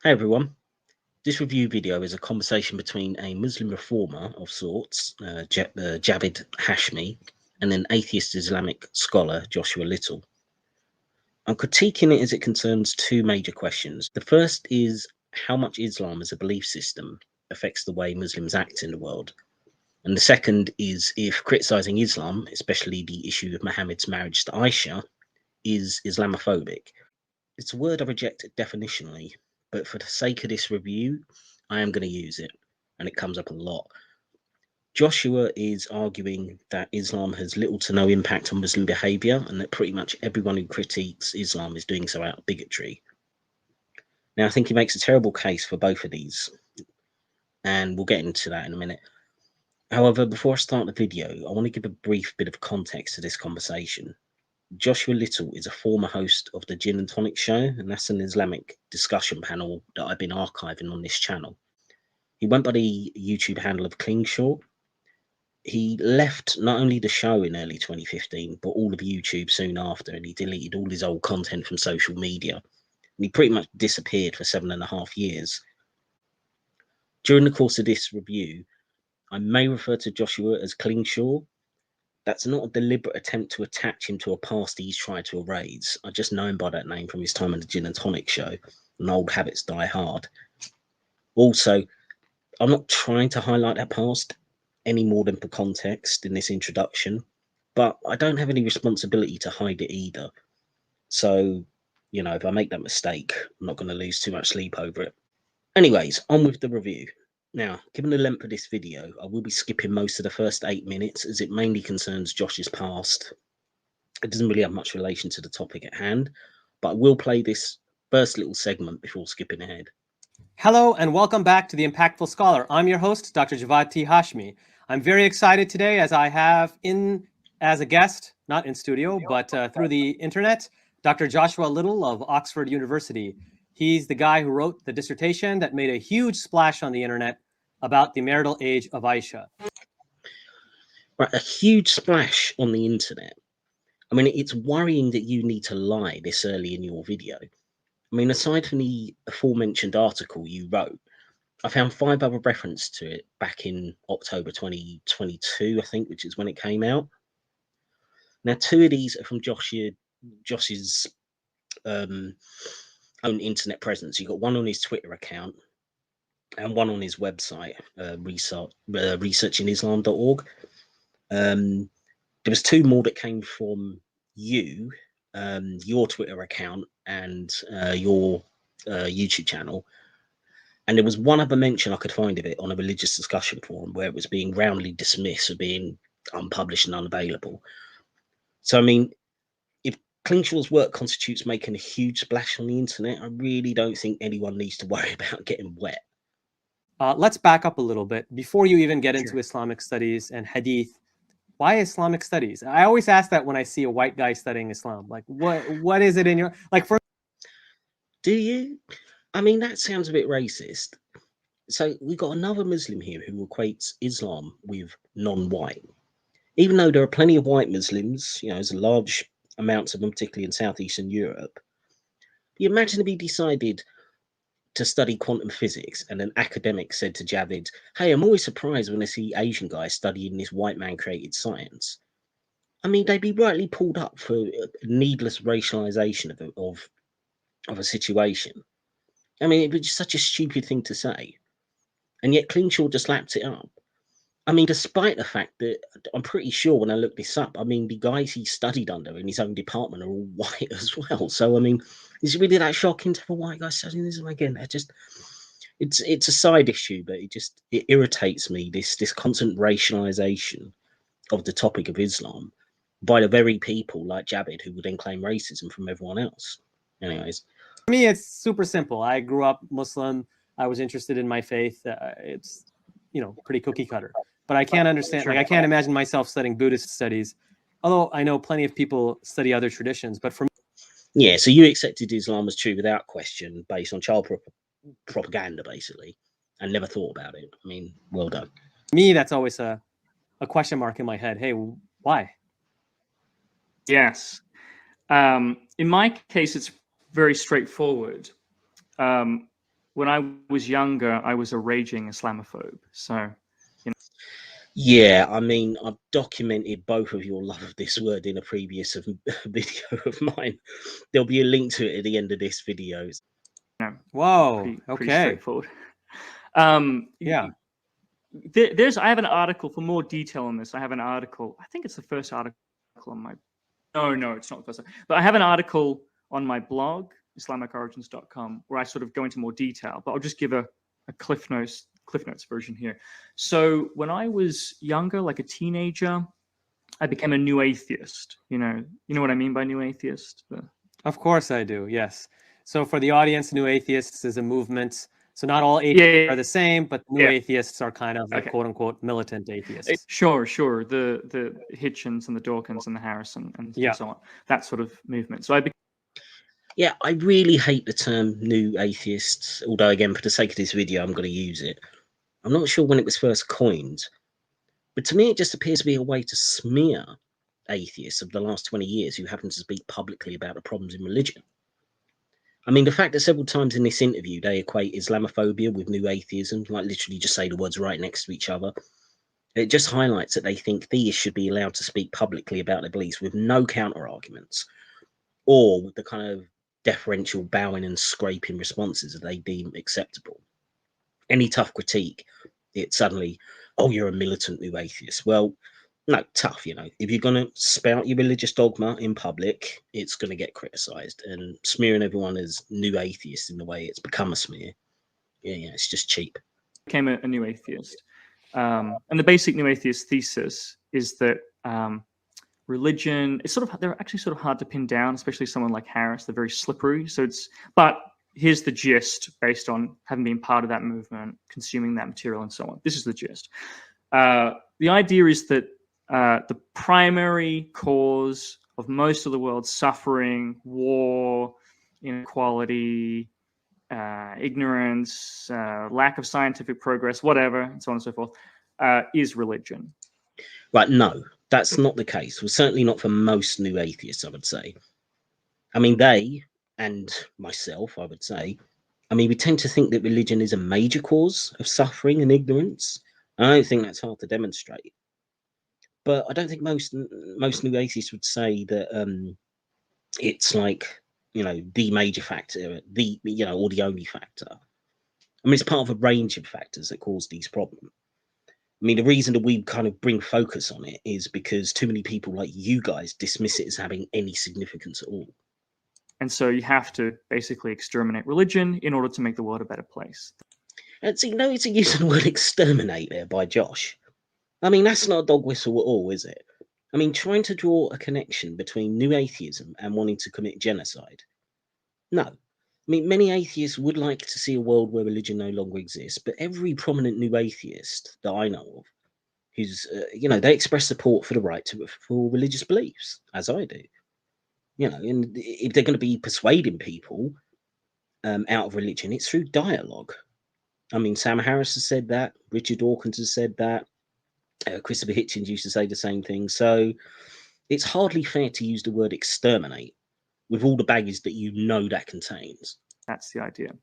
Hey everyone, this review video is a conversation between a Muslim reformer of sorts, Javid Hashmi, and an atheist Islamic scholar, Joshua Little. I'm critiquing it as it concerns two major questions. The first is how much Islam as a belief system affects the way Muslims act in the world. And the second is if criticising Islam, especially the issue of Muhammad's marriage to Aisha, is Islamophobic. It's a word I reject definitionally, but for the sake of this review, I am going to use it, and it comes up a lot. Joshua is arguing that Islam has little to no impact on Muslim behaviour, and that pretty much everyone who critiques Islam is doing so out of bigotry. Now, I think he makes a terrible case for both of these, and we'll get into that in a minute. However, before I start the video, I want to give a brief bit of context to this conversation. Joshua Little is a former host of the Jinn and Tonic show, and that's an Islamic discussion panel that I've been archiving on this channel. He went by the YouTube handle of Klingshaw. He left not only the show in early 2015, but all of YouTube soon after, and he deleted all his old content from social media. And he pretty much disappeared for 7.5 years. During the course of this review, I may refer to Joshua as Klingshaw. That's not a deliberate attempt to attach him to a past he's tried to erase. I just know him by that name from his time on the Gin and Tonic show, and old habits die hard. Also, I'm not trying to highlight that past any more than for context in this introduction, but I don't have any responsibility to hide it either. So, if I make that mistake, I'm not going to lose too much sleep over it. Anyways, on with the review. Now, given the length of this video, I will be skipping most of the first 8 minutes as it mainly concerns Josh's past. It doesn't really have much relation to the topic at hand, but I will play this first little segment before skipping ahead. Hello and welcome back to The Impactful Scholar. I'm your host, Dr. Javad T. Hashmi. I'm very excited today as I have as a guest, not in studio, but through the internet, Dr. Joshua Little of Oxford University. He's the guy who wrote the dissertation that made a huge splash on the internet about the marital age of Aisha. Right, a huge splash on the internet. I mean, it's worrying that you need to lie this early in your video. I mean, aside from the aforementioned article you wrote, I found 5 other references to it back in October 2022, I think, which is when it came out. Now, 2 of these are from Josh's own internet presence. You've got one on his Twitter account and one on his website, researchingislam.org. There was 2 more that came from you, your Twitter account and your YouTube channel. And there was one other mention I could find of it on a religious discussion forum where it was being roundly dismissed for being unpublished and unavailable. So, I mean, if Klingshaw's work constitutes making a huge splash on the internet, I really don't think anyone needs to worry about getting wet. Let's back up a little bit. Before you even get into Islamic studies and hadith, why Islamic studies? I always ask that when I see a white guy studying Islam. Like, what is it in your... Do you? I mean, that sounds a bit racist. So we've got another Muslim here who equates Islam with non-white. Even though there are plenty of white Muslims, there's a large amounts of them, particularly in Southeastern Europe. You imagine if he decided to study quantum physics and an academic said to Javid, hey, I'm always surprised when I see Asian guys studying this white man created science. I mean, they'd be rightly pulled up for needless racialization of a situation. I mean, it was just such a stupid thing to say. And yet Klingshaw just lapped it up. I mean, despite the fact that I'm pretty sure when I looked this up, I mean, the guys he studied under in his own department are all white as well. So, I mean, is it really that shocking to have a white guy studying this again? It's a side issue, but it irritates me, this constant racialization of the topic of Islam by the very people like Javid who would then claim racism from everyone else. Anyways. For me, it's super simple. I grew up Muslim. I was interested in my faith. It's, pretty cookie cutter. But I can't understand, I can't imagine myself studying Buddhist studies, although I know plenty of people study other traditions. But for me... Yeah, so you accepted Islam as true without question based on child propaganda, basically, and never thought about it. I mean, well done. For me, that's always a question mark in my head. Hey, why? Yes. In my case, it's very straightforward. when I was younger, I was a raging Islamophobe. So, Yeah, I mean, I've documented both of your love of this word in a previous video of mine. There'll be a link to it at the end of this video. Whoa. pretty Okay. straightforward. Yeah. I have an article for more detail on this. I have an article. I think it's the first article on my. No, it's not the first. But I have an article on my blog, IslamicOrigins.com, where I sort of go into more detail. But I'll just give a Cliff Notes version here. So when I was younger, like a teenager, I became a new atheist. You know what I mean by new atheist? Of course I do. Yes. So for the audience, New Atheists is a movement. So not all atheists are the same, but New Atheists are kind of like quote unquote militant atheists. Sure. The Hitchens and the Dawkins and the Harrison and so on. That sort of movement. So yeah, I really hate the term new atheists, although again, for the sake of this video, I'm going to use it. I'm not sure when it was first coined, but to me, it just appears to be a way to smear atheists of the last 20 years who happen to speak publicly about the problems in religion. I mean, the fact that several times in this interview, they equate Islamophobia with new atheism, like literally just say the words right next to each other, it just highlights that they think theists should be allowed to speak publicly about their beliefs with no counter arguments, or with the kind of deferential bowing and scraping responses that they deem acceptable. Any tough critique, it's suddenly, oh, you're a militant new atheist. Well, no, tough, if you're going to spout your religious dogma in public, it's going to get criticized, and smearing everyone as new atheists in the way it's become a smear, it's just cheap. Became a new atheist. And the basic new atheist thesis is that religion is they're actually sort of hard to pin down, especially someone like Harris. They're very slippery. But here's the gist based on having been part of that movement, consuming that material and so on. This is the gist. The idea is that the primary cause of most of the world's suffering, war, inequality, ignorance, lack of scientific progress, whatever, and so on and so forth, is religion. Right, no, that's not the case. Well, certainly not for most new atheists, I would say. I mean, they, and myself, I would say, we tend to think that religion is a major cause of suffering and ignorance. I don't think that's hard to demonstrate. But I don't think most new atheists would say that it's like, the major factor, or the only factor. It's part of a range of factors that cause these problems. The reason that we kind of bring focus on it is because too many people like you guys dismiss it as having any significance at all. And so you have to basically exterminate religion in order to make the world a better place. And so, it's a use of the word exterminate there by Josh. That's not a dog whistle at all, is it? Trying to draw a connection between new atheism and wanting to commit genocide. No. Many atheists would like to see a world where religion no longer exists, but every prominent new atheist that I know of, who's, they express support for the right for religious beliefs, as I do. And if they're going to be persuading people out of religion, it's through dialogue. Sam Harris has said that, Richard Dawkins has said that, Christopher Hitchens used to say the same thing. So it's hardly fair to use the word exterminate with all the baggage that that contains. That's the idea.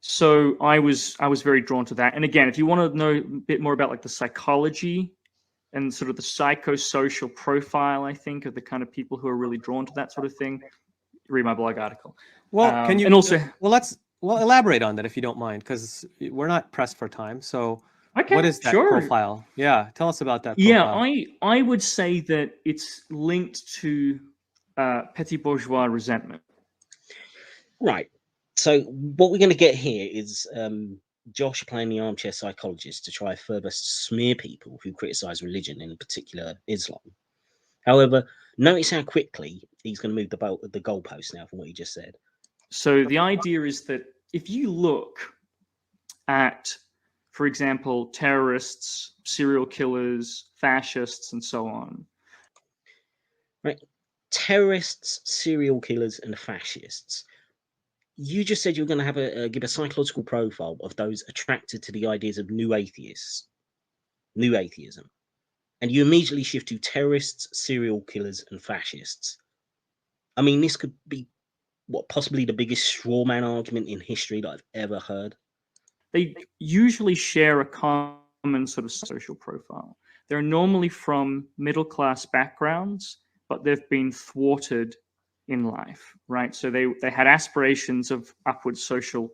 So I was very drawn to that. And again, if you want to know a bit more about like the psychology and sort of the psychosocial profile, I think, of the kind of people who are really drawn to that sort of thing, read my blog article. Well, can you? And also, well, elaborate on that if you don't mind, because we're not pressed for time. So, what is that profile? Yeah, tell us about that profile. Yeah, I would say that it's linked to petty bourgeois resentment. Right. So what we're going to get here is Josh playing the armchair psychologist to try further smear people who criticize religion, in particular Islam. However, notice how quickly he's going to move the goalpost now from what he just said. So the idea is that if you look at, for example, terrorists, serial killers, fascists, and so on. Right. Terrorists, serial killers, and fascists. You just said you were going to have give a psychological profile of those attracted to the ideas of new atheists, new atheism. And you immediately shift to terrorists, serial killers, and fascists. This could be what, possibly the biggest straw man argument in history that I've ever heard. They usually share a common sort of social profile. They're normally from middle-class backgrounds, but they've been thwarted in life, right? So they had aspirations of upward social,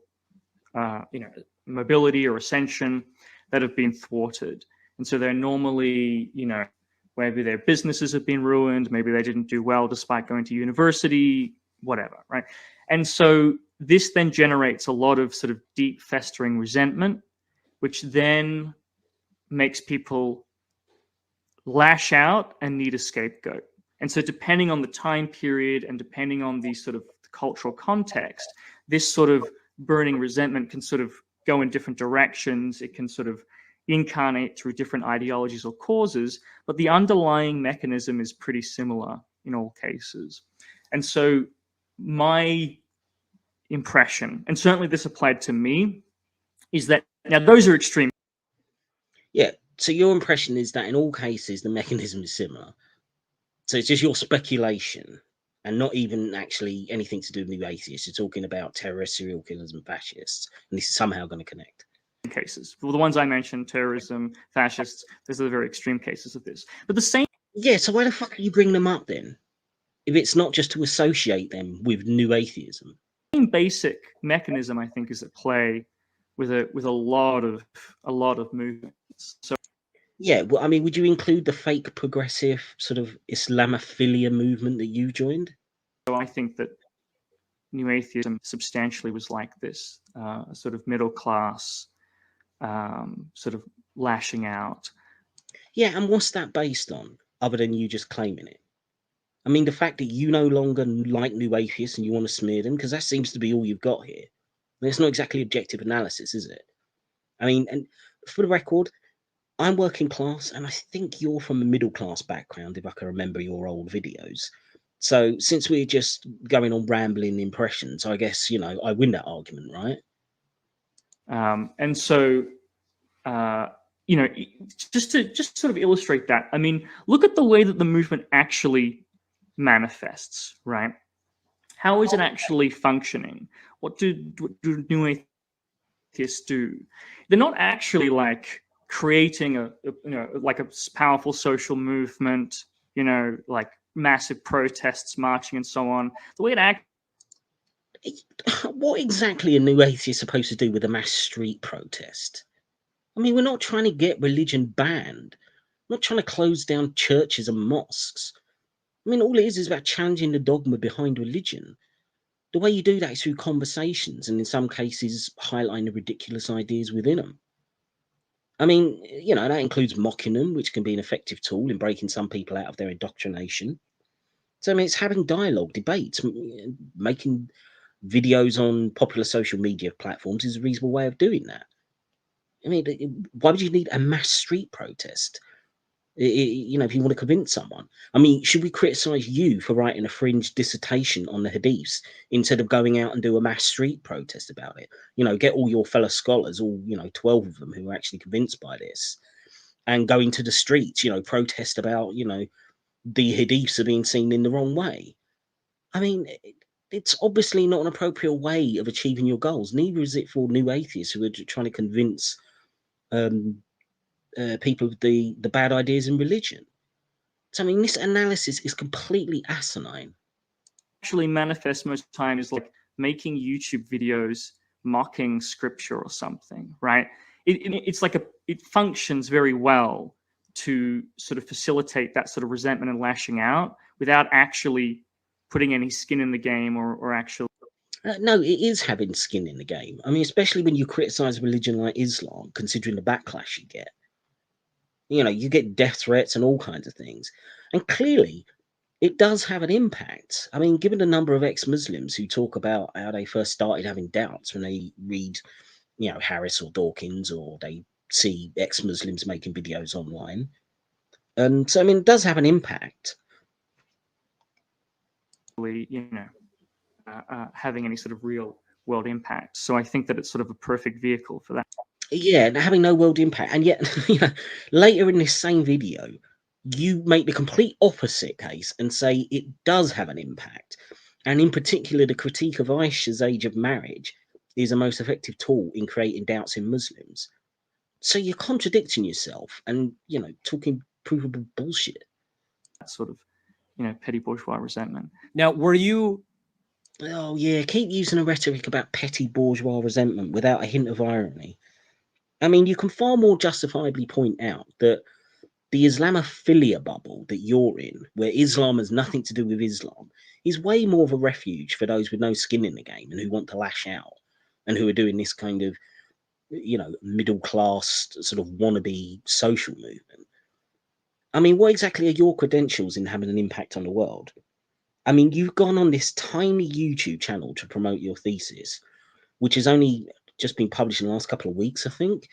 mobility or ascension that have been thwarted. And so they're normally, maybe their businesses have been ruined, maybe they didn't do well despite going to university, whatever, right? And so this then generates a lot of sort of deep festering resentment, which then makes people lash out and need a scapegoat. And so depending on the time period and depending on the sort of cultural context, this sort of burning resentment can sort of go in different directions. It can sort of incarnate through different ideologies or causes, but the underlying mechanism is pretty similar in all cases. And so my impression, and certainly this applied to me, is that now those are extreme. Yeah. So your impression is that in all cases the mechanism is similar. So it's just your speculation and not even actually anything to do with new atheists. You're talking about terrorists, serial killers, and fascists, and this is somehow going to connect. Cases. Well, the ones I mentioned, terrorism, fascists, those are the very extreme cases of this. But the same. Yeah, so why the fuck are you bringing them up then? If it's not just to associate them with new atheism. Same basic mechanism, I think, is at play with a lot of movements. So yeah, well, I mean, would you include the fake progressive sort of Islamophilia movement that you joined? So I think that new atheism substantially was like this, sort of middle class, sort of lashing out. Yeah, and what's that based on, other than you just claiming it? I mean, the fact that you no longer like new atheists and you want to smear them, because that seems to be all you've got here. And it's not exactly objective analysis, is it? I mean, and for the record, I'm working class, and I think you're from a middle class background, if I can remember your old videos. So since we're just going on rambling impressions, I guess, I win that argument, right? And so, just to sort of illustrate that, I mean, look at the way that the movement actually manifests, right? How is it actually functioning? What do new atheists do? They're not actually like creating a powerful social movement, like massive protests, marching, and so on. The way it acts. What exactly are new atheists supposed to do with a mass street protest? I mean, we're not trying to get religion banned. We're not trying to close down churches and mosques. I mean, all it is about challenging the dogma behind religion. The way you do that is through conversations, and in some cases, highlighting the ridiculous ideas within them. I mean, that includes mocking them, which can be an effective tool in breaking some people out of their indoctrination. So, I mean, it's having dialogue, debates, making videos on popular social media platforms is a reasonable way of doing that. I mean, why would you need a mass street protest? If you want to convince someone. I mean, should we criticize you for writing a fringe dissertation on the hadiths instead of going out and do a mass street protest about it? Get all your fellow scholars, all 12 of them who are actually convinced by this, and go into the streets, protest about the hadiths are being seen in the wrong way. I mean, it's obviously not an appropriate way of achieving your goals. Neither is it for new atheists who are trying to convince people of the bad ideas in religion. So, I mean, this analysis is completely asinine. Actually manifests most times like making YouTube videos mocking scripture or something, right? It's like it functions very well to sort of facilitate that sort of resentment and lashing out without actually putting any skin in the game or actually. No, it is having skin in the game. I mean, especially when you criticize a religion like Islam, considering the backlash you get. You get death threats and all kinds of things. And clearly, it does have an impact. I mean, given the number of ex-Muslims who talk about how they first started having doubts when they read, Harris or Dawkins, or they see ex-Muslims making videos online. And so, I mean, it does have an impact. Having any sort of real world impact. So I think that it's sort of a perfect vehicle for that. Yeah, having no world impact. And yet, later in this same video, you make the complete opposite case and say it does have an impact. And in particular, the critique of Aisha's age of marriage is a most effective tool in creating doubts in Muslims. So you're contradicting yourself and, talking provable bullshit. That sort of, petty bourgeois resentment. Now, were you... Oh, yeah, keep using a rhetoric about petty bourgeois resentment without a hint of irony. I mean, you can far more justifiably point out that the Islamophilia bubble that you're in, where Islam has nothing to do with Islam, is way more of a refuge for those with no skin in the game and who want to lash out and who are doing this kind of, middle class sort of wannabe social movement. I mean, what exactly are your credentials in having an impact on the world? I mean, you've gone on this tiny YouTube channel to promote your thesis, which has only just been published in the last couple of weeks, I think.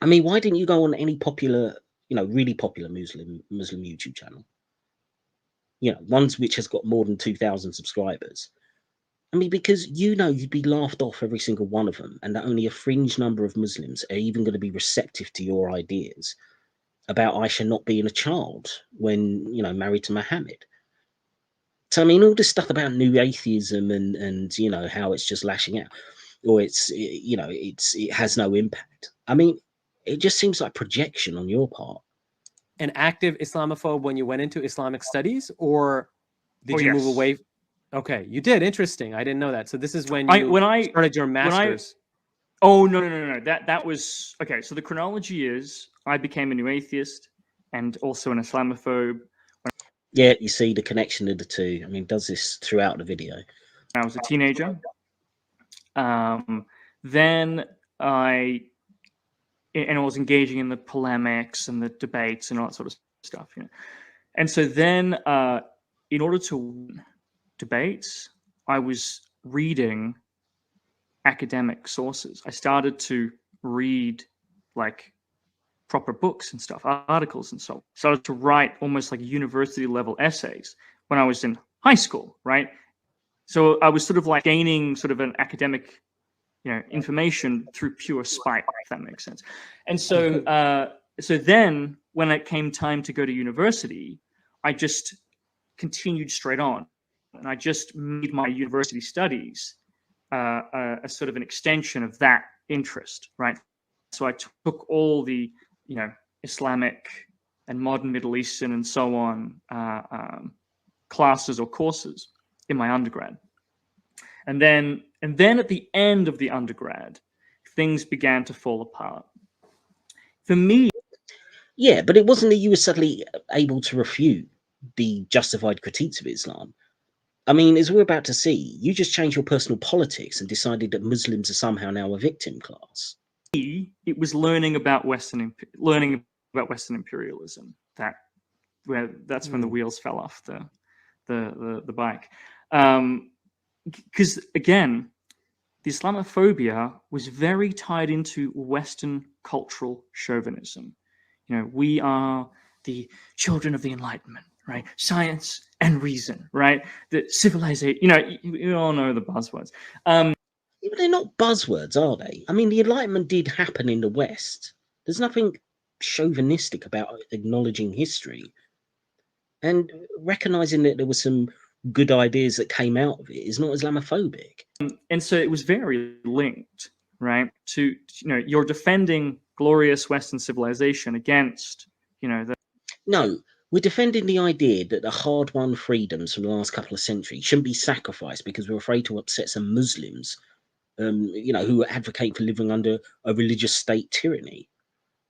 I mean, why didn't you go on any popular, really popular Muslim YouTube channel? Ones which has got more than 2,000 subscribers. I mean, because you'd be laughed off every single one of them, and that only a fringe number of Muslims are even going to be receptive to your ideas about Aisha not being a child when, married to Muhammad. So, I mean, all this stuff about new atheism and how it's just lashing out, or it has no impact. I mean, it just seems like projection on your part. An active Islamophobe when you went into Islamic studies, or did you move away? Okay, you did. Interesting. I didn't know that. So this is when you started your master's. Oh, no. That was... Okay, so the chronology is I became a new atheist and also an Islamophobe. Yeah, you see the connection of the two. I mean, does this throughout the video. I was a teenager. Then I was engaging in the polemics and the debates and all that sort of stuff. And so then, in order to win debates, I was reading academic sources. I started to read like proper books and stuff, articles and so on. Started to write almost like university level essays when I was in high school, right? So I was sort of like gaining sort of an academic, information through pure spite, if that makes sense. And so, so then when it came time to go to university, I just continued straight on, and I just made my university studies a sort of an extension of that interest, right? So I took all the Islamic and modern Middle Eastern and so on classes or courses in my undergrad. And then at the end of the undergrad, things began to fall apart. For me... Yeah, but it wasn't that you were suddenly able to refute the justified critiques of Islam. I mean, as we're about to see, you just changed your personal politics and decided that Muslims are somehow now a victim class. It was learning about Western imperialism that's when the wheels fell off the bike. Because again, the Islamophobia was very tied into Western cultural chauvinism. We are the children of the Enlightenment, right? Science and reason, right? The civilization. You all know the buzzwords. But they're not buzzwords, are they? I mean, the Enlightenment did happen in the West. There's nothing chauvinistic about acknowledging history and recognizing that there were some good ideas that came out of it is not Islamophobic. And so it was very linked, right? To, you're defending glorious Western civilization against, No, we're defending the idea that the hard-won freedoms from the last couple of centuries shouldn't be sacrificed because we're afraid to upset some Muslims, who advocate for living under a religious state tyranny,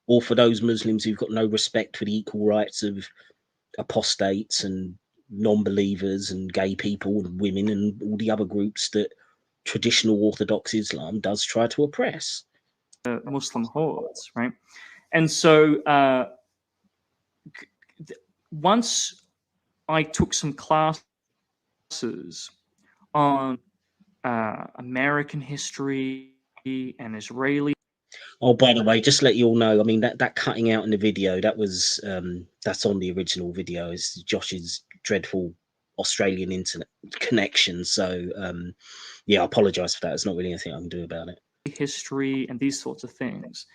or for those Muslims who've got no respect for the equal rights of apostates and non-believers and gay people and women and all the other groups that traditional Orthodox Islam does try to oppress. Muslim hordes, right? And so once I took some classes on American history and Israeli. Oh, by the way, just to let you all know, I mean, that cutting out in the video, that was that's on the original video. It's Josh's dreadful Australian internet connection. So yeah, I apologize for that. There's not really anything I can do about it. History and these sorts of things.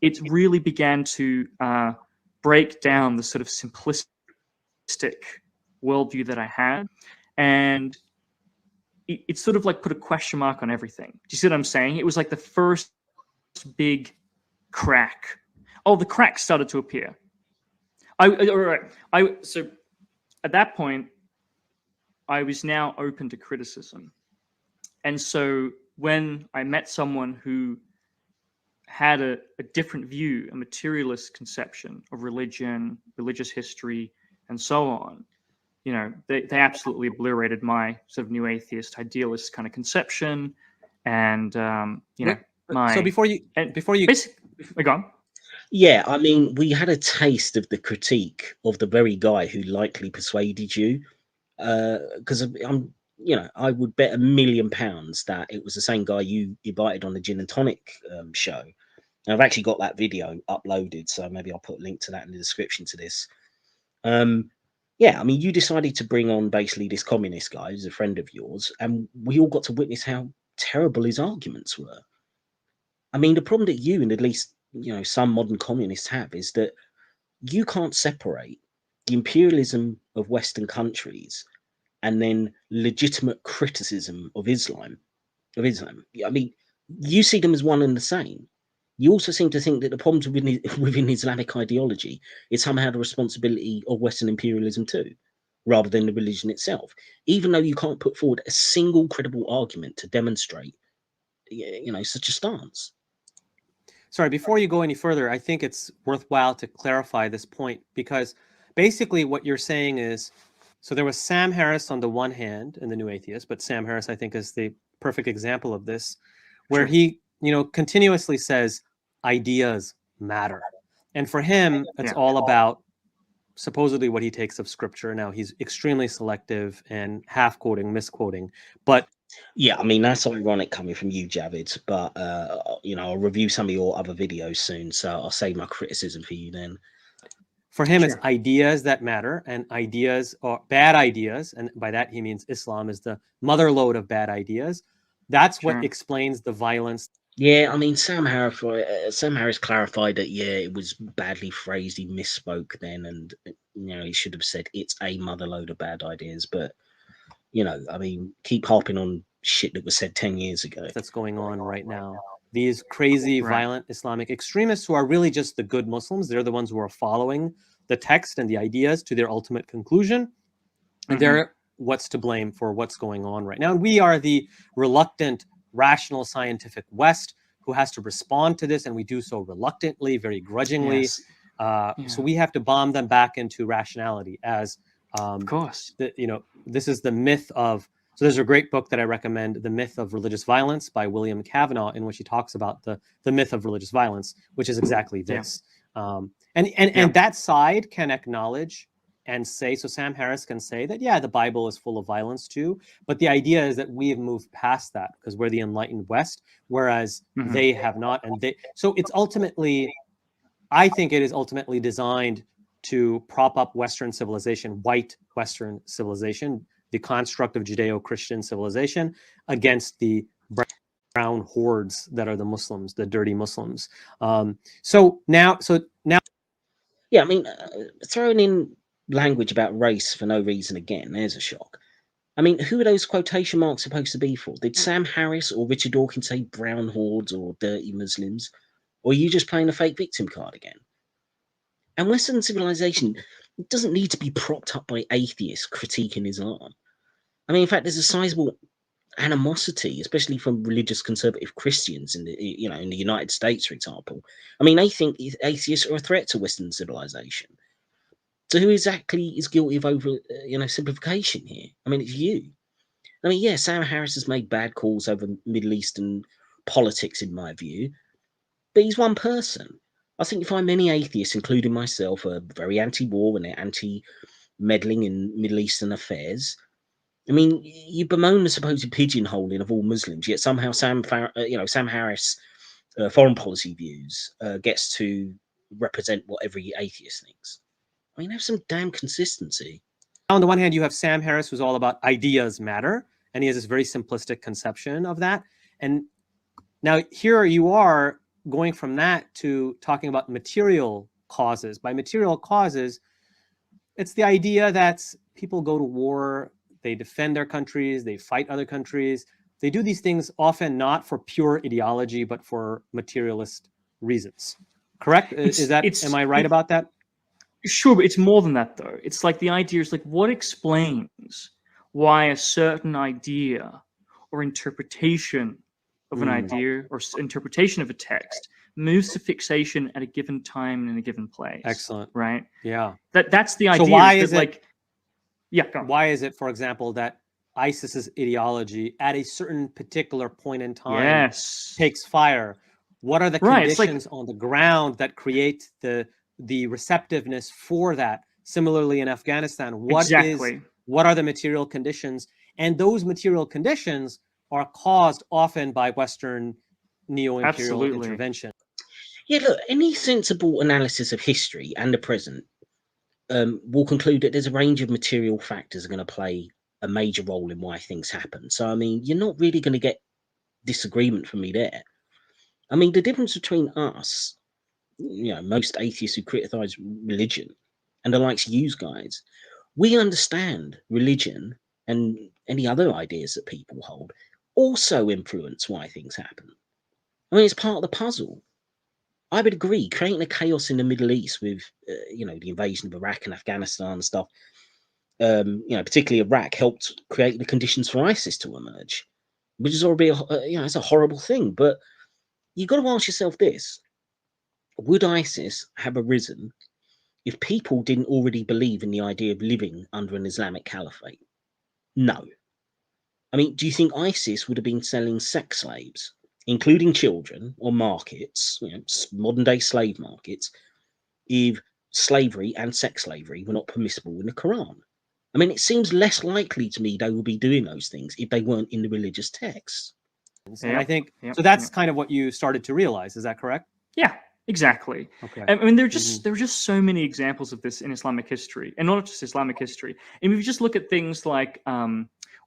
It really began to break down the sort of simplistic worldview that I had. And it sort of like put a question mark on everything. Do you see what I'm saying? It was like the first big crack. Oh, the cracks started to appear. So at that point, I was now open to criticism. And so when I met someone who had a different view, a materialist conception of religion, religious history, and so on, you know, they absolutely obliterated my sort of new atheist idealist kind of conception. And, you know, so before you go on. Yeah, I mean, we had a taste of the critique of the very guy who likely persuaded you, because I'm, you know, I would bet £1 million that it was the same guy you invited on the Gin and Tonic show. And I've actually got that video uploaded, so maybe I'll put a link to that in the description to this. Yeah, I mean, you decided to bring on basically this communist guy who's a friend of yours, and we all got to witness how terrible his arguments were. I mean, the problem that you and at least, you know, some modern communists have is that you can't separate the imperialism of Western countries and then legitimate criticism of Islam. I mean, you see them as one and the same. You also seem to think that the problems within Islamic ideology is somehow the responsibility of Western imperialism too, rather than the religion itself, even though you can't put forward a single credible argument to demonstrate, you know, such a stance. Sorry, before you go any further, I think it's worthwhile to clarify this point, because basically what you're saying is, so there was Sam Harris on the one hand in the New Atheist, but Sam Harris, I think, is the perfect example of this, where he, you know, continuously says ideas matter. And for him, it's all about supposedly what he takes of scripture. Now, he's extremely selective and half quoting, misquoting, but yeah, I mean, that's ironic coming from you, Javid, but you know, I'll review some of your other videos soon, so I'll save my criticism for you then. For him, it's ideas that matter, and ideas are bad ideas, and by that he means Islam is the mother lode of bad ideas. That's what explains the violence. Yeah, I mean, Sam Harris clarified that, yeah, it was badly phrased. He misspoke then, and, you know, he should have said it's a mother lode of bad ideas. But, you know, I mean, keep harping on shit that was said 10 years ago. That's going on right now. These crazy, violent Islamic extremists who are really just the good Muslims, they're the ones who are following the text and the ideas to their ultimate conclusion. And they're what's to blame for what's going on right now. And we are the reluctant, rational, scientific West who has to respond to this. And we do so reluctantly, very grudgingly. So we have to bomb them back into rationality as, of course, you know, this is the myth of, so there's a great book that I recommend, The Myth of Religious Violence by William Kavanaugh, in which he talks about the myth of religious violence, which is exactly this. And that side can acknowledge and say, so Sam Harris can say that, yeah, the Bible is full of violence too. But the idea is that we have moved past that because we're the enlightened West, whereas they have not. And so it's ultimately, I think it is ultimately designed to prop up Western civilization, white Western civilization, the construct of Judeo-Christian civilization against the brown hordes that are the Muslims, the dirty Muslims. So now, yeah, I mean, throwing in language about race for no reason again, there's a shock. I mean, who are those quotation marks supposed to be for? Did Sam Harris or Richard Dawkins say brown hordes or dirty Muslims? Or are you just playing a fake victim card again? And Western civilization doesn't need to be propped up by atheists critiquing Islam. I mean, in fact, there's a sizable animosity, especially from religious conservative Christians in the, you know, in the United States, for example. I mean, they think atheists are a threat to Western civilization. So who exactly is guilty of over, you know, simplification here? I mean, it's you. I mean, yeah, Sam Harris has made bad calls over Middle Eastern politics, in my view, but he's one person. I think you find many atheists, including myself, are very anti-war and they're anti-meddling in Middle Eastern affairs. I mean, you bemoan the supposed pigeonholing of all Muslims, yet somehow Sam Harris' foreign policy views gets to represent what every atheist thinks. I mean, have some damn consistency. On the one hand, you have Sam Harris, who's all about ideas matter, and he has this very simplistic conception of that. And now here you are going from that to talking about material causes. By material causes, it's the idea that people go to war, they defend their countries, they fight other countries. They do these things often not for pure ideology, but for materialist reasons. Correct? Am I right about that? Sure, but it's more than that, though. It's like the idea is like, what explains why a certain idea or interpretation of an idea or interpretation of a text moves to fixation at a given time and in a given place. Excellent. Right? Yeah. That's the idea. So why is it, like, yeah, go on. Why is it, for example, that ISIS's ideology at a certain particular point in time takes fire? What are the conditions on the ground that create the receptiveness for that? Similarly, in Afghanistan, what are the material conditions? And those material conditions are caused often by Western neo-imperial intervention. Yeah, look, any sensible analysis of history and the present will conclude that there's a range of material factors are going to play a major role in why things happen. So, I mean, you're not really going to get disagreement from me there. I mean, the difference between us, most atheists who criticize religion and the likes of you guys, we understand religion and any other ideas that people hold also influence why things happen. I mean, it's part of the puzzle. I would agree, creating the chaos in the Middle East with, the invasion of Iraq and Afghanistan and stuff, particularly Iraq, helped create the conditions for ISIS to emerge, which is already, it's a horrible thing. But you've got to ask yourself this: would ISIS have arisen if people didn't already believe in the idea of living under an Islamic caliphate? No. I mean, do you think ISIS would have been selling sex slaves, including children, on markets, modern day slave markets, if slavery and sex slavery were not permissible in the Quran? I mean, it seems less likely to me they would be doing those things if they weren't in the religious texts. And I think so. That's kind of what you started to realize. Is that correct? Yeah, exactly. Okay. I mean, there are just so many examples of this in Islamic history, and not just Islamic history. And if you just look at things like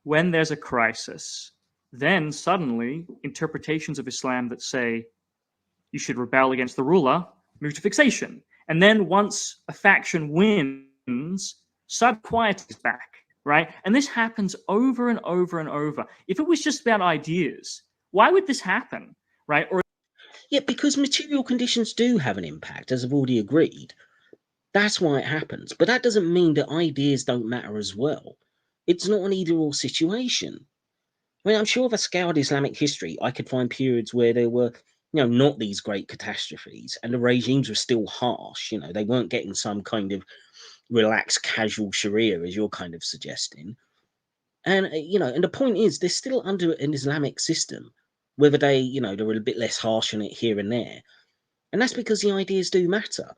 when there's a crisis, then suddenly interpretations of Islam that say you should rebel against the ruler move to fixation. And then once a faction wins, suddenly quiet is back, right? And this happens over and over and over. If it was just about ideas, why would this happen, right? Yeah, because material conditions do have an impact, as I've already agreed. That's why it happens. But that doesn't mean that ideas don't matter as well. It's not an either-or situation. I mean, I'm sure if I scoured Islamic history, I could find periods where there were, not these great catastrophes, and the regimes were still harsh. They weren't getting some kind of relaxed, casual Sharia, as you're kind of suggesting. And, and the point is, they're still under an Islamic system, whether they, they're a bit less harsh on it here and there. And that's because the ideas do matter.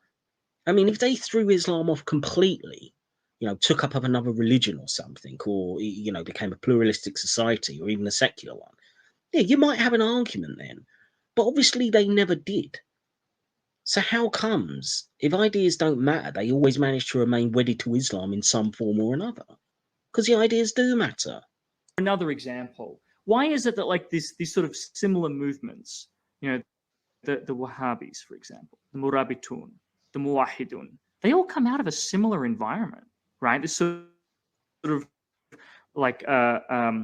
I mean, if they threw Islam off completely, took up another religion or something, or, became a pluralistic society or even a secular one, yeah, you might have an argument then. But obviously they never did. So how comes, if ideas don't matter, they always manage to remain wedded to Islam in some form or another? Because the ideas do matter. Another example, why is it that like these sort of similar movements, the Wahhabis, for example, the Murabitun, the Muwahidun, they all come out of a similar environment, right? This sort of like arid,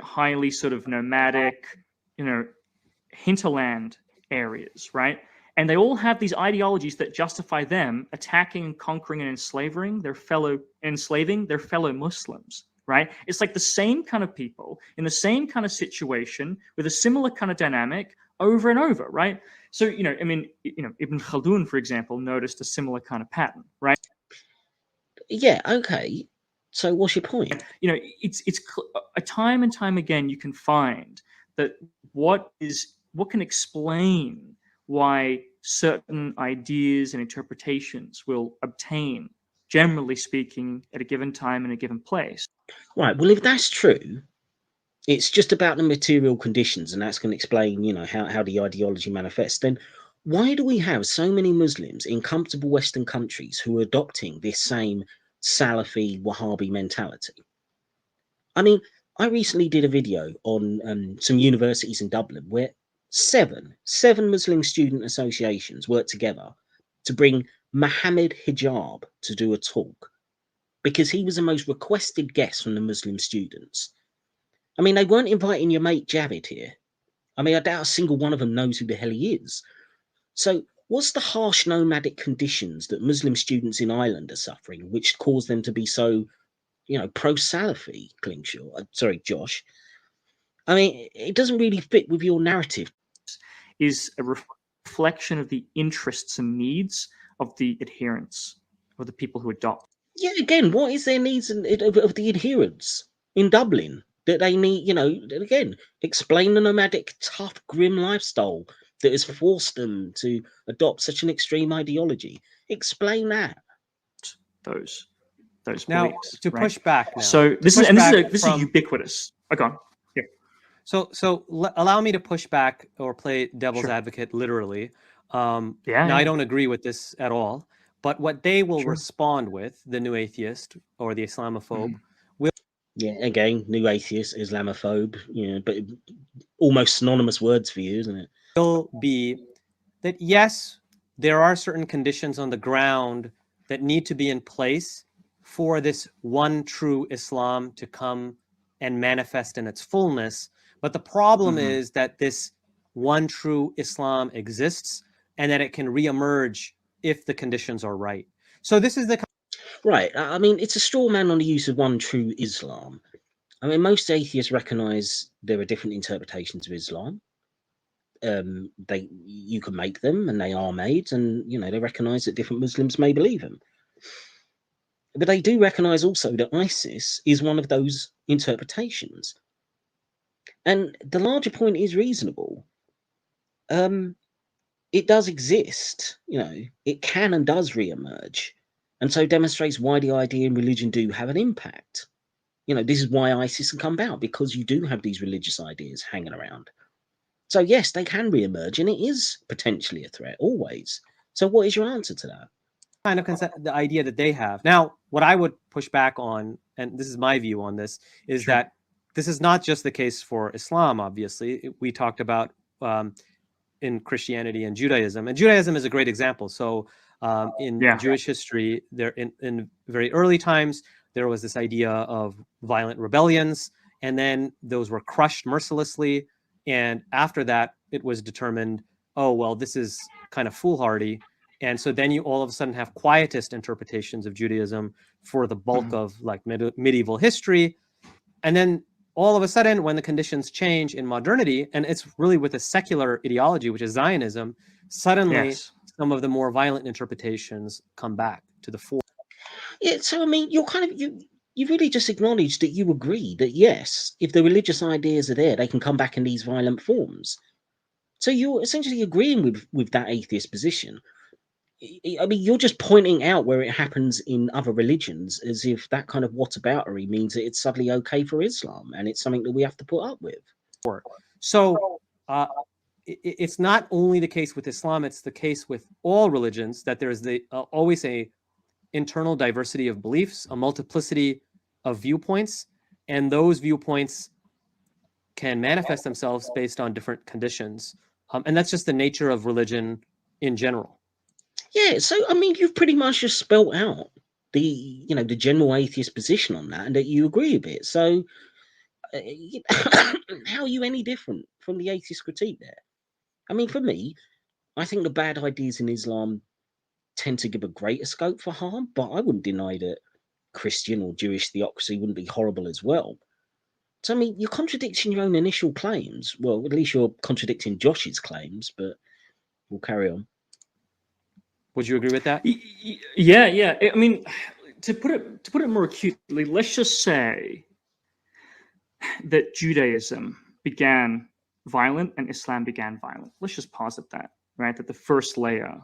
highly sort of nomadic, hinterland areas, right? And they all have these ideologies that justify them attacking, conquering, and enslaving their fellow Muslims, right? It's like the same kind of people in the same kind of situation with a similar kind of dynamic over and over, right? So, Ibn Khaldun, for example, noticed a similar kind of pattern, right? Yeah, okay. So what's your point? It's a time and time again, you can find that what can explain why certain ideas and interpretations will obtain, generally speaking, at a given time in a given place. Right. Well, if that's true, it's just about the material conditions, and that's going to explain, how the ideology manifests. Then why do we have so many Muslims in comfortable Western countries who are adopting this same Salafi Wahhabi mentality? I mean, I recently did a video on some universities in Dublin where seven Muslim student associations worked together to bring Mohammed hijab to do a talk, because he was the most requested guest from the Muslim students. I mean, they weren't inviting your mate Javid here. I mean, I doubt a single one of them knows who the hell he is. So what's the harsh nomadic conditions that Muslim students in Ireland are suffering, which cause them to be so, pro-Salafi, Klingshaw? Sorry, Josh. I mean, it doesn't really fit with your narrative. Is a reflection of the interests and needs of the adherents, or the people who adopt. Yeah, again, what is their needs of the adherents in Dublin that they need? Again, explain the nomadic, tough, grim lifestyle that has forced them to adopt such an extreme ideology. Explain that. Those now beliefs, to right? push back. Now, so this is ubiquitous. Oh, go on. Yeah. So allow me to push back or play devil's advocate literally. Now, I don't agree with this at all. But what they will respond with, the new atheist or the Islamophobe, will... Yeah, again, new atheist, Islamophobe, but almost synonymous words for you, isn't it? Will be that, yes, there are certain conditions on the ground that need to be in place for this one true Islam to come and manifest in its fullness. But the problem is that this one true Islam exists and that it can reemerge if the conditions are right. So this is the... Right. I mean, it's a straw man on the use of one true Islam. I mean, most atheists recognize there are different interpretations of Islam. You can make them, and they are made, and they recognize that different Muslims may believe them. But they do recognize also that ISIS is one of those interpretations. And the larger point is reasonable. It does exist, it can and does reemerge, and so demonstrates why the idea and religion do have an impact. This is why ISIS can come about, because you do have these religious ideas hanging around. So yes, they can reemerge, and it is potentially a threat always. So what is your answer to that? Kind of concept, the idea that they have. Now, what I would push back on, and this is my view on this, is that this is not just the case for Islam. Obviously, we talked about in Christianity and Judaism, and Judaism is a great example. So in Jewish history, there in very early times, there was this idea of violent rebellions, and then those were crushed mercilessly. And after that, it was determined, oh, well, this is kind of foolhardy. And so then you all of a sudden have quietist interpretations of Judaism for the bulk of like medieval history. And then all of a sudden, when the conditions change in modernity, and it's really with a secular ideology, which is Zionism, suddenly some of the more violent interpretations come back to the fore. Yeah, so I mean, you're kind of you really just acknowledged that you agree that yes, if the religious ideas are there, they can come back in these violent forms. So you're essentially agreeing with that atheist position. I mean, you're just pointing out where it happens in other religions as if that kind of whataboutery means that it's suddenly okay for Islam and it's something that we have to put up with. So it's not only the case with Islam, it's the case with all religions that there's always a internal diversity of beliefs, a multiplicity of viewpoints, and those viewpoints can manifest themselves based on different conditions. And that's just the nature of religion in general. Yeah, so I mean, you've pretty much just spelt out the the general atheist position on that, and that you agree with it. So how are you any different from the atheist critique there? I mean, for me, I think the bad ideas in Islam tend to give a greater scope for harm, but I wouldn't deny that Christian or Jewish theocracy wouldn't be horrible as well. So I mean, you're contradicting your own initial claims. Well, at least you're contradicting Josh's claims, but we'll carry on. Would you agree with that? Yeah. I mean, to put it more acutely, let's just say that Judaism began violent and Islam began violent. Let's just posit that, right? That the first layer,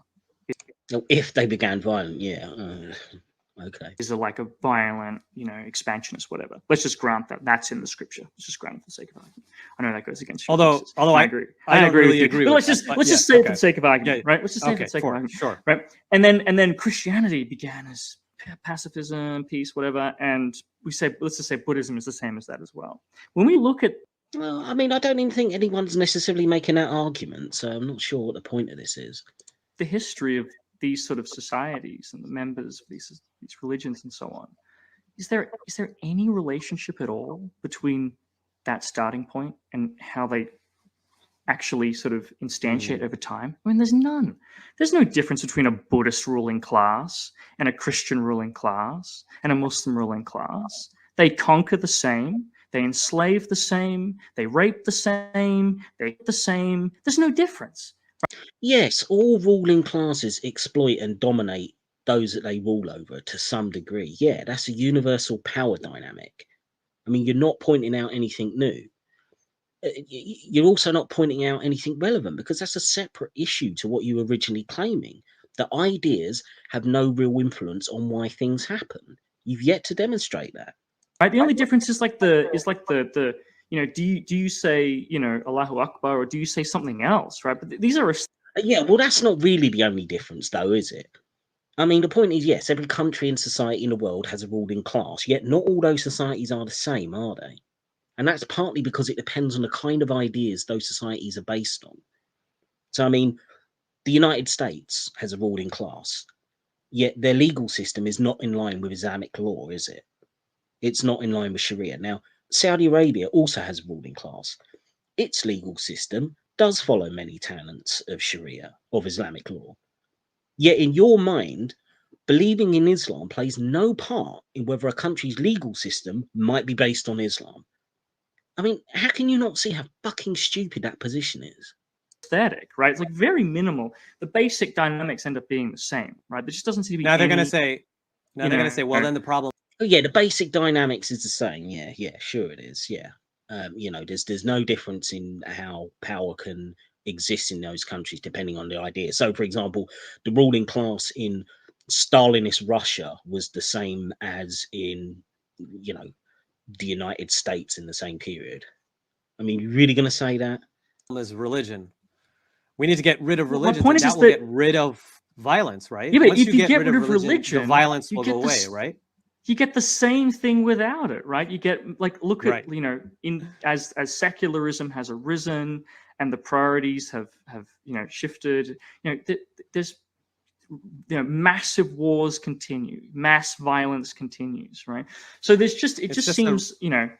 if they began violent, yeah, okay, is like a violent, expansionist, whatever. Let's just grant that that's in the scripture. Let's just grant it for the sake of argument. I know that goes against. Although I agree. I don't agree really with you. agree. But with let's just say it for the sake of argument, right? Let's just say it for the sake of argument, sure. right? And then Christianity began as pacifism, peace, whatever, and let's just say Buddhism is the same as that as well. When we look at, well, I mean, I don't even think anyone's necessarily making that argument, so I'm not sure what the point of this is. The history of these sort of societies and the members of these religions and so on, is there any relationship at all between that starting point and how they actually sort of instantiate over time? I mean, there's none. There's no difference between a Buddhist ruling class and a Christian ruling class and a Muslim ruling class. They conquer the same. They enslave the same. They rape the same. They hate the same. There's no difference. Yes, all ruling classes exploit and dominate those that they rule over to some degree. Yeah, that's a universal power dynamic. I mean, you're not pointing out anything new. You're also not pointing out anything relevant, because that's a separate issue to what you were originally claiming. The ideas have no real influence on why things happen. You've yet to demonstrate that. Right. The only difference is like the you know, do you say, you know, Allahu Akbar, or do you say something else, right? But these are Yeah, well, that's not really the only difference, though, is it? I mean, the point is, yes, every country and society in the world has a ruling class, yet not all those societies are the same, are they? And that's partly because it depends on the kind of ideas those societies are based on. So, I mean, the United States has a ruling class, yet their legal system is not in line with Islamic law, is it? It's not in line with Sharia. Now, Saudi Arabia also has a ruling class. Its legal system does follow many tenets of Sharia, of Islamic law. Yet in your mind, believing in Islam plays no part in whether a country's legal system might be based on Islam. I mean, how can you not see how fucking stupid that position is? aesthetic, right? It's like very minimal. The basic dynamics end up being the same, right? There just doesn't seem to be. Now they're going to say, well, then the problem. Oh yeah, the basic dynamics is the same. Yeah, sure it is. Yeah, you know, there's no difference in how power can exist in those countries depending on the idea. So, for example, the ruling class in Stalinist Russia was the same as in, you know, the United States in the same period. I mean, you're really going to say that? Is religion. We need to get rid of religion. My point is that will get rid of violence, right? Yeah, but Once if you get rid of religion, the violence will go away, right? You get the same thing without it, right? You get, like, look at, you know, in as secularism has arisen and the priorities have you know, shifted, you know, there's, you know, massive wars continue, mass violence continues, right? So there's just it just seems you know.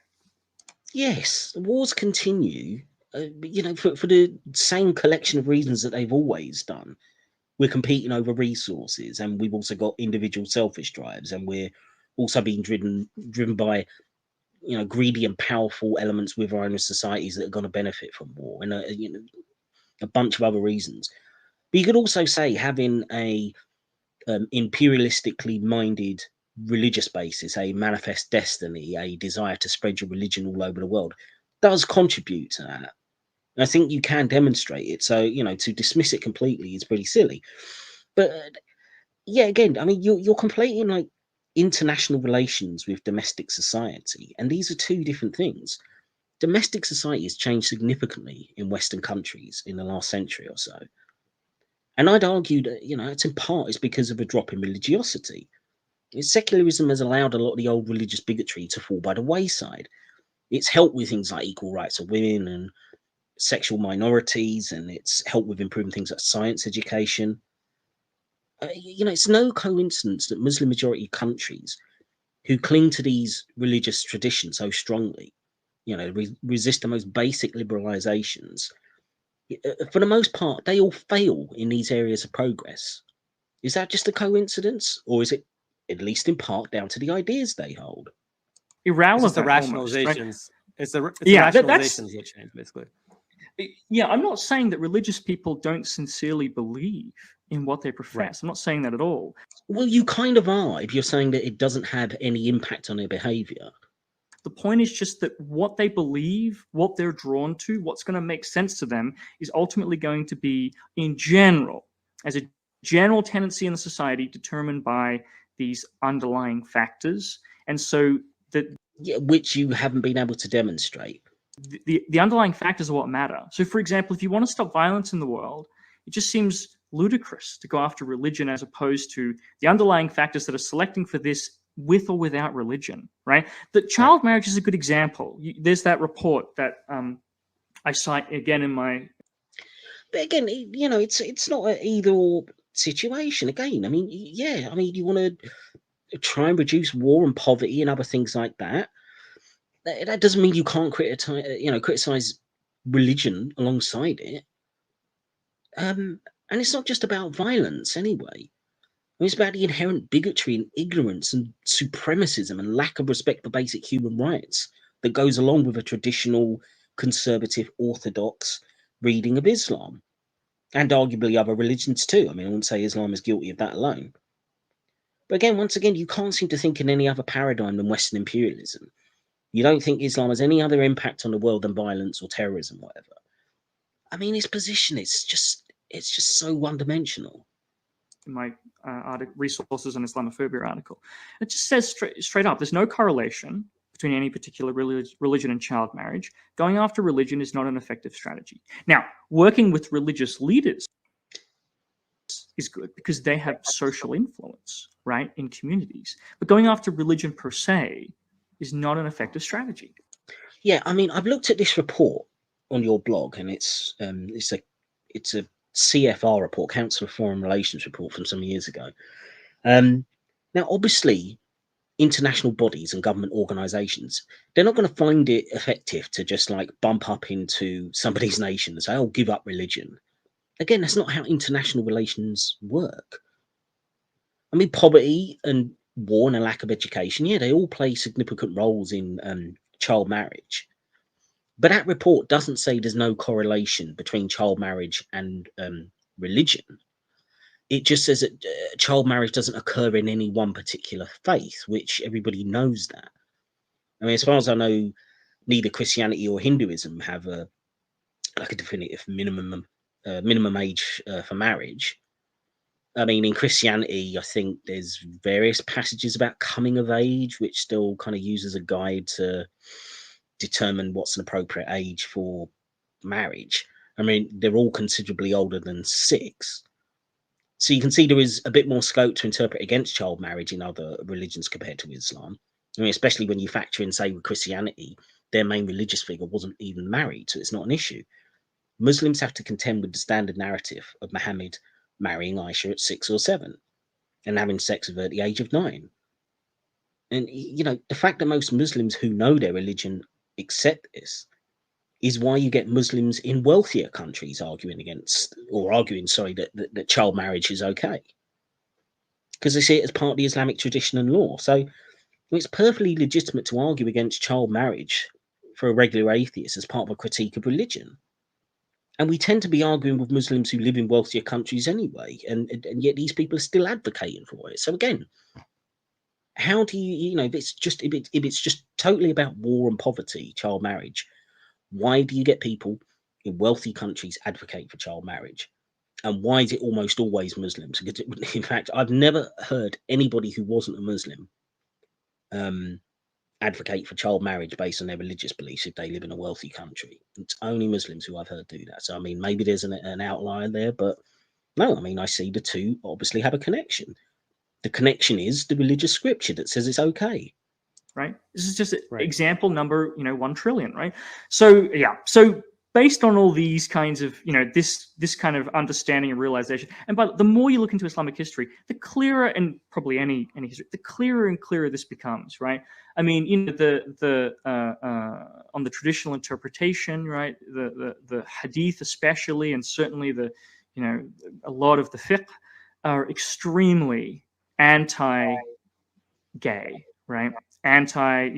Yes, wars continue, you know, for the same collection of reasons that they've always done. We're competing over resources, and we've also got individual selfish drives, and we're also being driven by, you know, greedy and powerful elements within our own societies that are going to benefit from war, and you know, a bunch of other reasons. But you could also say having a imperialistically minded religious basis, a manifest destiny, a desire to spread your religion all over the world, does contribute to that. And I think you can demonstrate it. So, you know, to dismiss it completely is pretty silly. But yeah, again, I mean, you're conflating like international relations with domestic society, and these are two different things. Domestic society has changed significantly in Western countries in the last century or so. And I'd argue that, you know, it's in part it's because of a drop in religiosity. Secularism has allowed a lot of the old religious bigotry to fall by the wayside. It's helped with things like equal rights of women and sexual minorities, and it's helped with improving things like science education. You know, it's no coincidence that Muslim majority countries who cling to these religious traditions so strongly, you know, resist the most basic liberalizations, for the most part, they all fail in these areas of progress. Is that just a coincidence, or is it at least in part down to the ideas they hold? Irrelevant. It's the rationalizations. Right? It's the yeah, rationalizations that change, basically. Yeah, I'm not saying that religious people don't sincerely believe in what they profess. Right. I'm not saying that at all. Well, you kind of are if you're saying that it doesn't have any impact on their behavior. The point is just that what they believe, what they're drawn to, what's going to make sense to them is ultimately going to be, in general, as a general tendency in the society, determined by these underlying factors. And so that, yeah, which you haven't been able to demonstrate. The underlying factors are what matter. So, for example, if you want to stop violence in the world, it just seems ludicrous to go after religion as opposed to the underlying factors that are selecting for this with or without religion, right? The child marriage is a good example. There's that report that I cite again in my... But again, you know, it's not an either or situation. Again, I mean, yeah, I mean, you want to try and reduce war and poverty and other things like that. That doesn't mean you can't criticize religion alongside it. And it's not just about violence anyway. I mean, it's about the inherent bigotry and ignorance and supremacism and lack of respect for basic human rights that goes along with a traditional conservative orthodox reading of Islam, and arguably other religions too. I mean, I wouldn't say Islam is guilty of that alone. But again, once again, you can't seem to think in any other paradigm than Western imperialism. You don't think Islam has any other impact on the world than violence or terrorism, whatever. I mean, his position is just so one-dimensional. In my resources on Islamophobia article, it just says straight up, there's no correlation between any particular religion and child marriage. Going after religion is not an effective strategy. Now, working with religious leaders is good because they have social influence, right, in communities. But going after religion per se is not an effective strategy. Yeah, I mean, I've looked at this report on your blog, and it's a CFR report, Council of Foreign Relations report from some years ago. Now, obviously, international bodies and government organizations, they're not going to find it effective to just like bump up into somebody's nation and say, oh, give up religion. Again, that's not how international relations work. I mean, poverty and war and a lack of education, yeah, they all play significant roles in child marriage. But that report doesn't say there's no correlation between child marriage and religion. It just says that child marriage doesn't occur in any one particular faith, which everybody knows that. I mean, as far as I know, neither Christianity or Hinduism have a definitive minimum age for marriage. I mean, in Christianity, I think there's various passages about coming of age, which still kind of uses a guide to determine what's an appropriate age for marriage. I mean, they're all considerably older than 6. So you can see there is a bit more scope to interpret against child marriage in other religions compared to Islam. I mean, especially when you factor in, say, with Christianity, their main religious figure wasn't even married, so it's not an issue. Muslims have to contend with the standard narrative of Muhammad marrying Aisha at 6 or 7 and having sex with her at the age of 9. And, you know, the fact that most Muslims who know their religion accept this is why you get Muslims in wealthier countries arguing, that child marriage is okay, because they see it as part of the Islamic tradition and law. So it's perfectly legitimate to argue against child marriage for a regular atheist as part of a critique of religion. And we tend to be arguing with Muslims who live in wealthier countries anyway, and yet these people are still advocating for it. So again, how do if it's just totally about war and poverty, child marriage, why do you get people in wealthy countries advocate for child marriage? And why is it almost always Muslims? In fact, I've never heard anybody who wasn't a Muslim advocate for child marriage based on their religious beliefs if they live in a wealthy country. It's only Muslims who I've heard do that. So, I mean, maybe there's an outlier there, but no, I mean, I see the two obviously have a connection. The connection is the religious scripture that says it's okay. Right. This is just example number, 1 trillion, right? So, yeah. So based on all these kinds of, this kind of understanding and realization, and but the more you look into Islamic history, the clearer, and probably any history, the clearer and clearer this becomes, right? I mean, on the traditional interpretation, right? The hadith especially, and certainly a lot of the fiqh are extremely anti-gay, right? Anti,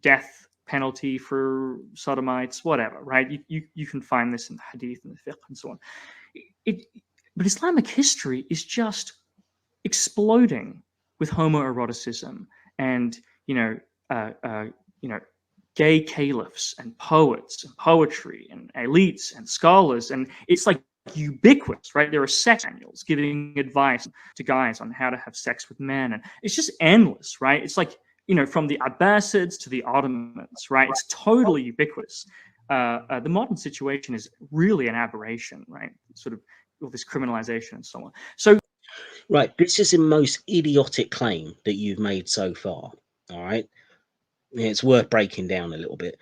death penalty for sodomites, whatever, right? You can find this in the hadith and the fiqh and so on. But Islamic history is just exploding with homoeroticism and gay caliphs and poets and poetry and elites and scholars, and it's like ubiquitous, right? There are sex manuals giving advice to guys on how to have sex with men, and it's just endless, right? It's like, from the Abbasids to the Ottomans, right? It's totally ubiquitous. The modern situation is really an aberration, right? Sort of all this criminalization and so on. So, right, this is the most idiotic claim that you've made so far. All right, it's worth breaking down a little bit.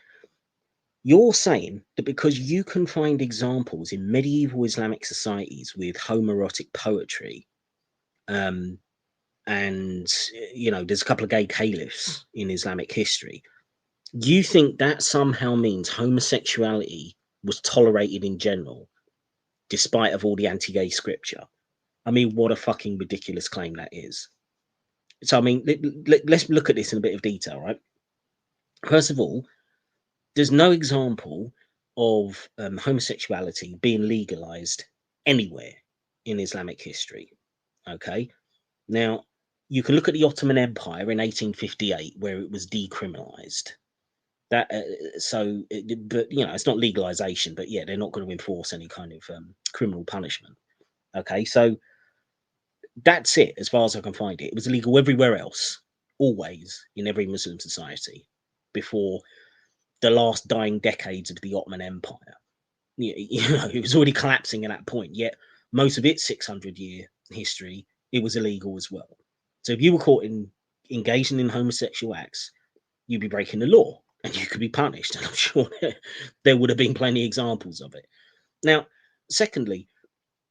You're saying that because you can find examples in medieval Islamic societies with homoerotic poetry, and there's a couple of gay caliphs in Islamic history. You think that somehow means homosexuality was tolerated in general, despite of all the anti-gay scripture? I mean, what a fucking ridiculous claim that is. So, I mean, let's look at this in a bit of detail, right? First of all, there's no example of homosexuality being legalized anywhere in Islamic history. Okay. Now, you can look at the Ottoman Empire in 1858, where it was decriminalized. That but it's not legalization, but yeah, they're not going to enforce any kind of criminal punishment. Okay, so that's it as far as I can find it. It was illegal everywhere else, always in every Muslim society before the last dying decades of the Ottoman Empire. It was already collapsing at that point. Yet most of its 600-year history, it was illegal as well. So if you were caught engaging in homosexual acts, you'd be breaking the law and you could be punished. And I'm sure there would have been plenty of examples of it. Now, secondly,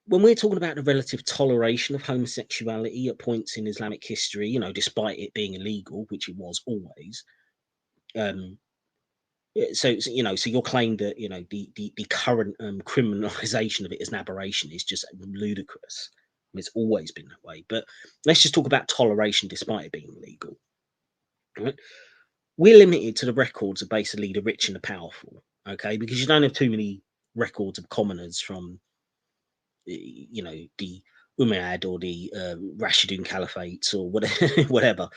when we're talking about the relative toleration of homosexuality at points in Islamic history, despite it being illegal, which it was always, so your claim that the current criminalization of it as an aberration is just ludicrous. It's always been that way. But let's just talk about toleration despite it being illegal. Right? We're limited to the records of basically the rich and the powerful, okay? Because you don't have too many records of commoners from the Umayyad or the Rashidun Caliphates or whatever.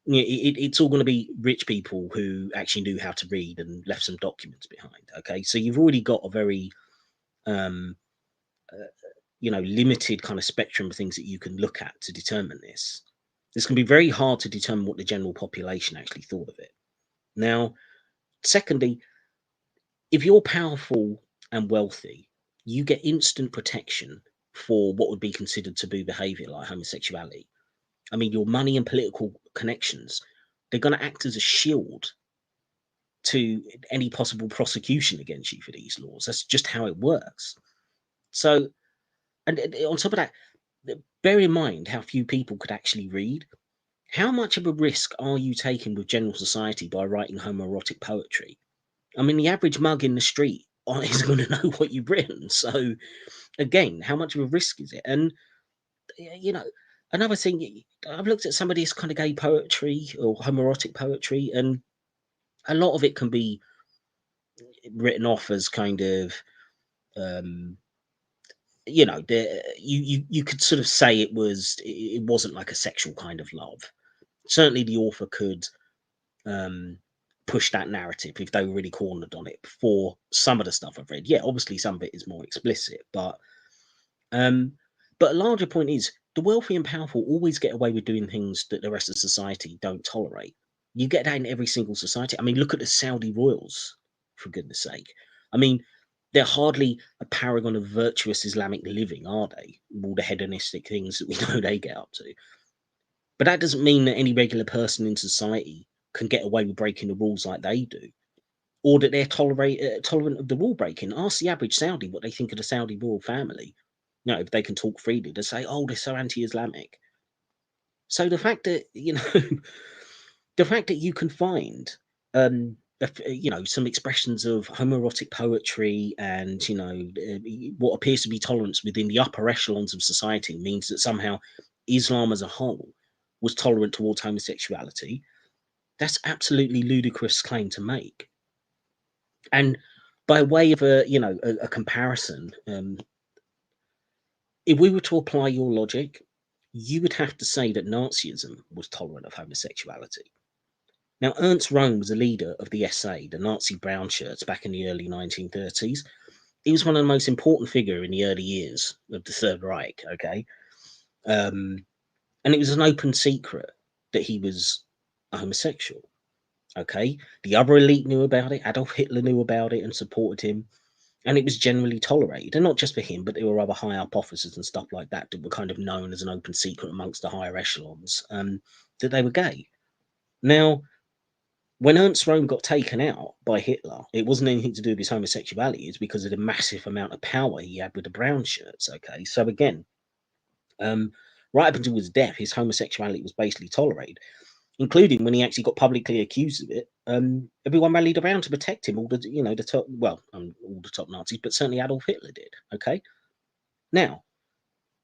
It's all going to be rich people who actually knew how to read and left some documents behind. Okay, so you've already got a very limited kind of spectrum of things that you can look at to determine this. It's going to be very hard to determine what the general population actually thought of it. Now, secondly, if you're powerful and wealthy, you get instant protection for what would be considered taboo behavior like homosexuality. I mean, your money and political connections, they're going to act as a shield to any possible prosecution against you for these laws. That's just how it works. So, and on top of that, bear in mind how few people could actually read. How much of a risk are you taking with general society by writing homoerotic poetry? I mean, the average mug in the street is going to know what you've written. So, again, how much of a risk is it? And, another thing, I've looked at some of this kind of gay poetry or homoerotic poetry, and a lot of it can be written off as kind of, you could sort of say it wasn't like a sexual kind of love. Certainly, the author could push that narrative if they were really cornered on it. For some of the stuff I've read, yeah, obviously some of it is more explicit, but a larger point is the wealthy and powerful always get away with doing things that the rest of society don't tolerate. You get that in every single society. I mean, look at the Saudi royals, for goodness sake. I mean, they're hardly a paragon of virtuous Islamic living, are they? All the hedonistic things that we know they get up to. But that doesn't mean that any regular person in society can get away with breaking the rules like they do, or that they're tolerant of the rule breaking. Ask the average Saudi what they think of the Saudi royal family. If they can talk freely, they say, "Oh, they're so anti-Islamic." So the fact that the fact that you can find some expressions of homoerotic poetry and what appears to be tolerance within the upper echelons of society means that somehow Islam as a whole was tolerant towards homosexuality. That's absolutely ludicrous claim to make. And by way of a comparison, if we were to apply your logic, you would have to say that Nazism was tolerant of homosexuality. Now, Ernst Röhm was a leader of the SA, the Nazi brown shirts, back in the early 1930s. He was one of the most important figures in the early years of the Third Reich, okay? And it was an open secret that he was a homosexual, okay? The other elite knew about it. Adolf Hitler knew about it and supported him. And it was generally tolerated, and not just for him, but there were other high-up officers and stuff like that that were kind of known as an open secret amongst the higher echelons, that they were gay. Now, when Ernst Röhm got taken out by Hitler, it wasn't anything to do with his homosexuality. It's because of the massive amount of power he had with the brown shirts. Okay, so again, right up until his death, his homosexuality was basically tolerated, including when he actually got publicly accused of it. Everyone rallied around to protect him. All the, you know, the top, well, all the top Nazis, but certainly Adolf Hitler did. Okay, now,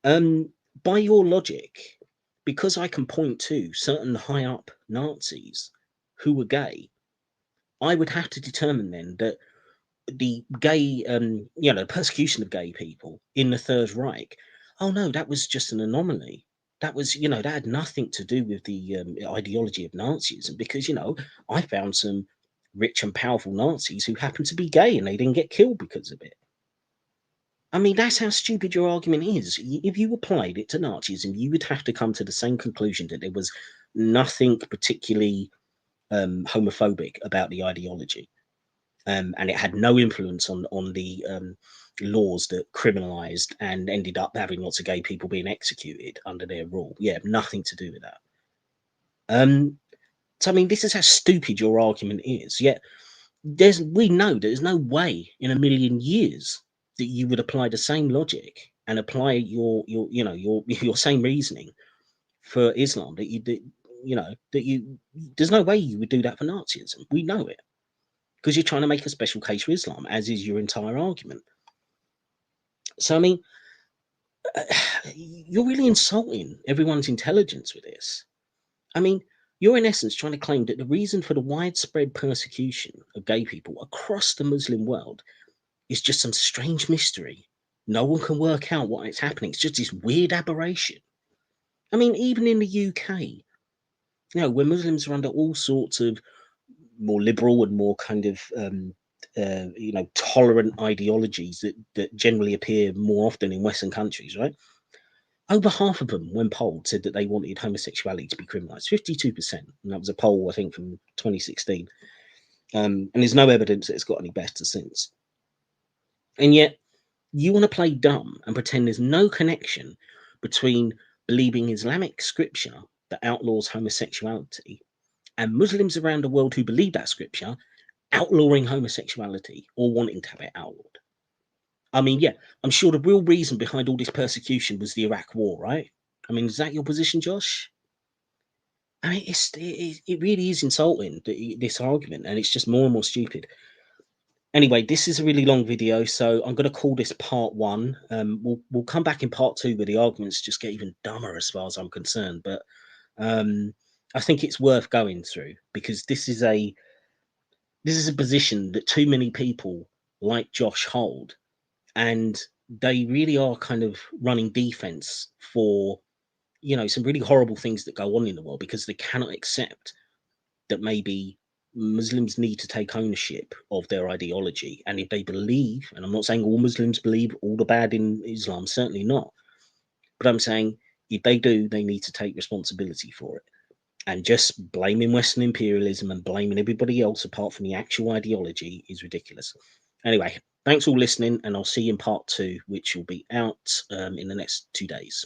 by your logic, because I can point to certain high up Nazis who were gay, I would have to determine then that the gay, you know, persecution of gay people in the Third Reich, oh no, that was just an anomaly. That was, you know, that had nothing to do with the ideology of Nazism, because, you know, I found some rich and powerful Nazis who happened to be gay and they didn't get killed because of it. I mean, that's how stupid your argument is. If you applied it to Nazism, you would have to come to the same conclusion that there was nothing particularly homophobic about the ideology. And it had no influence on the laws that criminalized and ended up having lots of gay people being executed under their rule. Yeah, nothing to do with that. So I mean, this is how stupid your argument is. Yet we know there's no way in a million years that you would apply the same logic and apply your you know your same reasoning for Islam that there's no way you would do that for Nazism. We know it, because you're trying to make a special case for Islam, as is your entire argument. So, I mean, you're really insulting everyone's intelligence with this. I mean, you're in essence trying to claim that the reason for the widespread persecution of gay people across the Muslim world is just some strange mystery. No one can work out why it's happening. It's just this weird aberration. I mean, even in the UK, you know, where Muslims are under all sorts of more liberal and more kind of you know, tolerant ideologies that generally appear more often in Western countries, right? Over half of them, when polled, said that they wanted homosexuality to be criminalised. 52%, and that was a poll I think from 2016. And there's no evidence that it's got any better since. And yet, you want to play dumb and pretend there's no connection between believing Islamic scripture that outlaws homosexuality and Muslims around the world who believe that scripture outlawing homosexuality or wanting to have it outlawed. I mean, yeah, I'm sure the real reason behind all this persecution was the Iraq War, right? I mean, is that your position, Josh? I mean, it really is insulting, this argument, and it's just more and more stupid. Anyway, this is a really long video, so I'm going to call this part 1. We'll come back in part 2 where the arguments just get even dumber as far as I'm concerned. But I think it's worth going through, because this is a position that too many people like Josh hold, and they really are kind of running defense for, you know, some really horrible things that go on in the world, because they cannot accept that maybe Muslims need to take ownership of their ideology. And if they believe, and I'm not saying all Muslims believe all the bad in Islam, certainly not, but I'm saying if they do, they need to take responsibility for it. And just blaming Western imperialism and blaming everybody else apart from the actual ideology is ridiculous. Anyway, thanks for listening, and I'll see you in part 2, which will be out in the next 2 days.